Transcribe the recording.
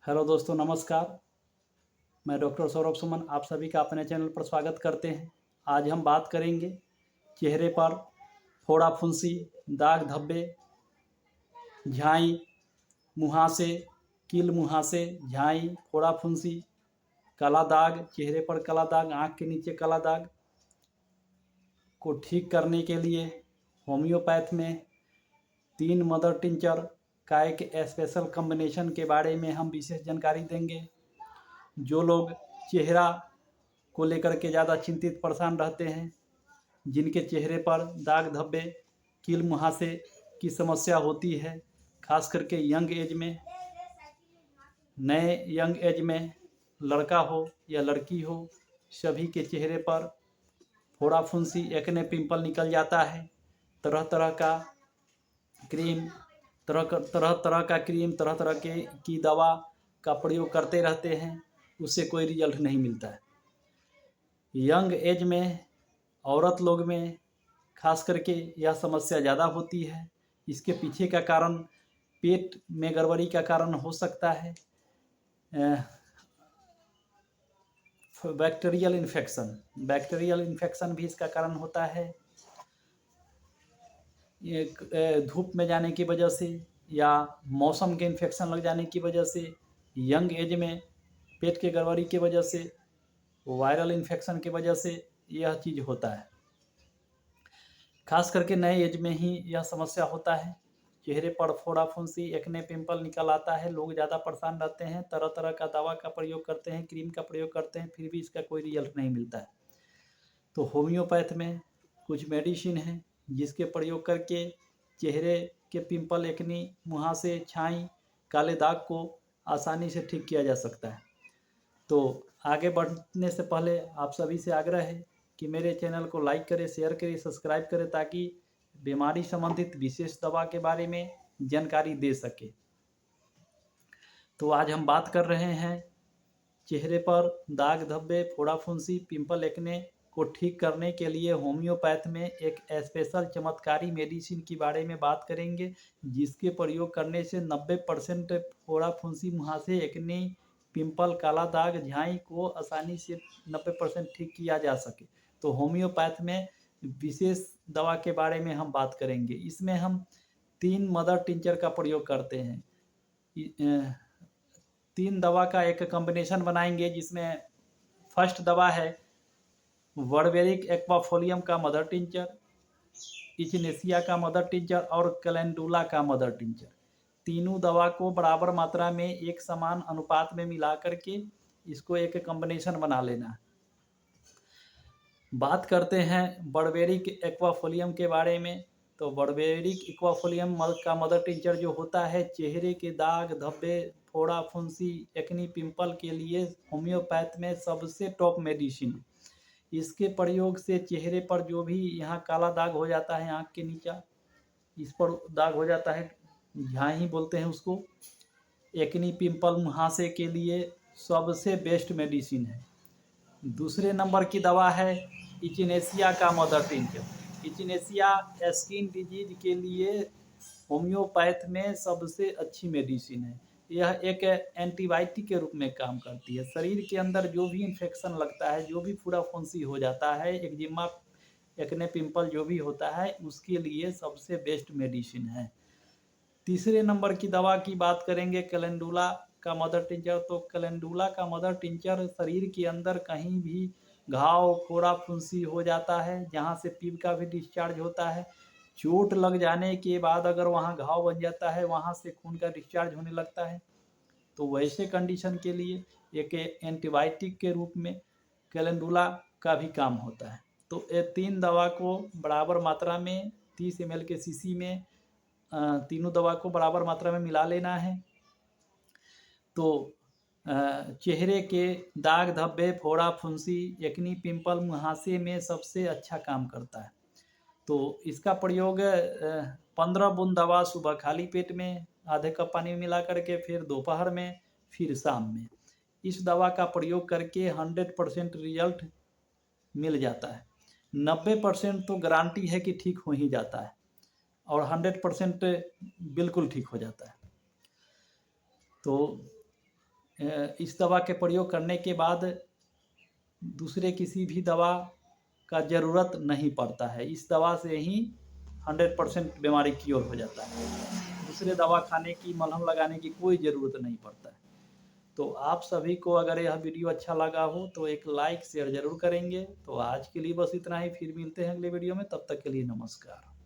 Hello दोस्तों, नमस्कार। मैं डॉक्टर सौरभ सुमन आप सभी का अपने चैनल पर स्वागत करते हैं। आज हम बात करेंगे चेहरे पर फोड़ा फुंसी, दाग धब्बे, झाई, मुहासे, कील मुहासे, झाई, फोड़ा फुंसी, काला दाग, चेहरे पर काला दाग, आँख के नीचे काला दाग को ठीक करने के लिए होम्योपैथ में 3 मदर टिंचर का एक स्पेशल कॉम्बिनेशन के बारे में हम विशेष जानकारी देंगे। जो लोग चेहरा को लेकर के ज़्यादा चिंतित परेशान रहते हैं, जिनके चेहरे पर दाग धब्बे, कील मुहासे की समस्या होती है, खास करके यंग एज में, नए यंग एज में लड़का हो या लड़की हो, सभी के चेहरे पर फोड़ा फुंसी, एक्ने, पिंपल निकल जाता है। तरह तरह का क्रीम, तरह तरह की दवा का प्रयोग करते रहते हैं, उससे कोई रिजल्ट नहीं मिलता है। यंग एज में औरत लोग में खास करके यह समस्या ज़्यादा होती है। इसके पीछे का कारण पेट में गड़बड़ी का कारण हो सकता है। बैक्टीरियल इन्फेक्शन भी इसका कारण होता है। धूप में जाने की वजह से या मौसम के इन्फेक्शन लग जाने की वजह से, यंग एज में पेट के गड़बड़ी की वजह से, वायरल इन्फेक्शन की वजह से यह चीज़ होता है। खास करके नए एज में ही यह समस्या होता है। चेहरे पर फोड़ा फुंसी, एक्ने, पिंपल निकल आता है। लोग ज़्यादा परेशान रहते हैं, तरह तरह का दवा का प्रयोग करते हैं, क्रीम का प्रयोग करते हैं, फिर भी इसका कोई रिजल्ट नहीं मिलता है। तो होम्योपैथ में कुछ मेडिसिन है जिसके प्रयोग करके चेहरे के पिंपल, एक्नी, मुहासे, छाई, काले दाग को आसानी से ठीक किया जा सकता है। तो आगे बढ़ने से पहले आप सभी से आग्रह है कि मेरे चैनल को लाइक करें, शेयर करें, सब्सक्राइब करें, ताकि बीमारी संबंधित विशेष दवा के बारे में जानकारी दे सके। तो आज हम बात कर रहे हैं चेहरे पर दाग धब्बे, फोड़ा फुंसी, पिंपल, एक्ने को ठीक करने के लिए होम्योपैथ में एक स्पेशल चमत्कारी मेडिसिन के बारे में बात करेंगे, जिसके प्रयोग करने से 90% फोड़ा फुंसी, मुहासे, एक्ने, पिंपल, काला दाग, झाई को आसानी से 90% ठीक किया जा सके। तो होम्योपैथ में विशेष दवा के बारे में हम बात करेंगे। इसमें हम 3 मदर टिंचर का प्रयोग करते हैं। 3 दवा का एक कॉम्बिनेशन बनाएंगे, जिसमें फर्स्ट दवा है वर्बेरिक एक्वाफोलियम का मदर टिंचर, इचिनेसिया का मदर टिंचर और कैलेंडुला का मदर टिंचर। तीनों दवा को बराबर मात्रा में एक समान अनुपात में मिला करके इसको एक कॉम्बिनेशन बना लेना। बात करते हैं बर्बेरिक एक्वाफोलियम के बारे में। तो बर्बेरिक एक्वाफोलियम का मदर टिंचर जो होता है, चेहरे के दाग धब्बे, फोड़ा फुंसी, एक्नी, पिंपल के लिए होम्योपैथ में सबसे टॉप मेडिसिन है। इसके प्रयोग से चेहरे पर जो भी यहाँ काला दाग हो जाता है, आँख के नीचे इस पर दाग हो जाता है, झाई बोलते हैं उसको, एक्नी, पिंपल, मुहासे के लिए सबसे बेस्ट मेडिसिन है। दूसरे नंबर की दवा है इचिनेसिया का mother tincture. Echinacea skin disease के लिए होम्योपैथ में सबसे अच्छी मेडिसिन है। यह एक एंटीबायोटिक के रूप में काम करती है। शरीर के अंदर जो भी इन्फेक्शन लगता है, जो भी फोड़ा फुंसी हो जाता है, एक्जिमा, एक्ने, पिंपल जो भी होता है, उसके लिए सबसे बेस्ट मेडिसिन है। तीसरे नंबर की दवा की बात करेंगे कैलेंडुला का मदर टिंचर। तो कैलेंडुला का मदर टिंचर शरीर के अंदर कहीं भी घाव, फोड़ा फुंसी हो जाता है, जहाँ से पीप का भी डिस्चार्ज होता है, चोट लग जाने के बाद अगर वहाँ घाव बन जाता है, वहाँ से खून का डिस्चार्ज होने लगता है, तो वैसे कंडीशन के लिए एक एंटीबायोटिक के रूप में कैलेंडुला का भी काम होता है। तो ये 3 दवा को बराबर मात्रा में 30 ml के शीशी में तीनों दवा को बराबर मात्रा में मिला लेना है। तो चेहरे के दाग धब्बे, फोड़ा फुंसी, एक्नी, पिंपल, मुहासे में सबसे अच्छा काम करता है। तो इसका प्रयोग 15 बूंद दवा सुबह खाली पेट में आधे कप पानी में मिला करके, फिर दोपहर में, फिर शाम में, इस दवा का प्रयोग करके 100% रिजल्ट मिल जाता है। 90% तो गारंटी है कि ठीक हो ही जाता है, और 100% बिल्कुल ठीक हो जाता है। तो इस दवा के प्रयोग करने के बाद दूसरे किसी भी दवा का ज़रूरत नहीं पड़ता है। इस दवा से ही 100% बीमारी क्योर हो जाता है। दूसरे दवा खाने की, मलहम लगाने की कोई ज़रूरत नहीं पड़ता है। तो आप सभी को अगर यह वीडियो अच्छा लगा हो तो एक लाइक शेयर ज़रूर करेंगे। तो आज के लिए बस इतना ही, फिर मिलते हैं अगले वीडियो में, तब तक के लिए नमस्कार।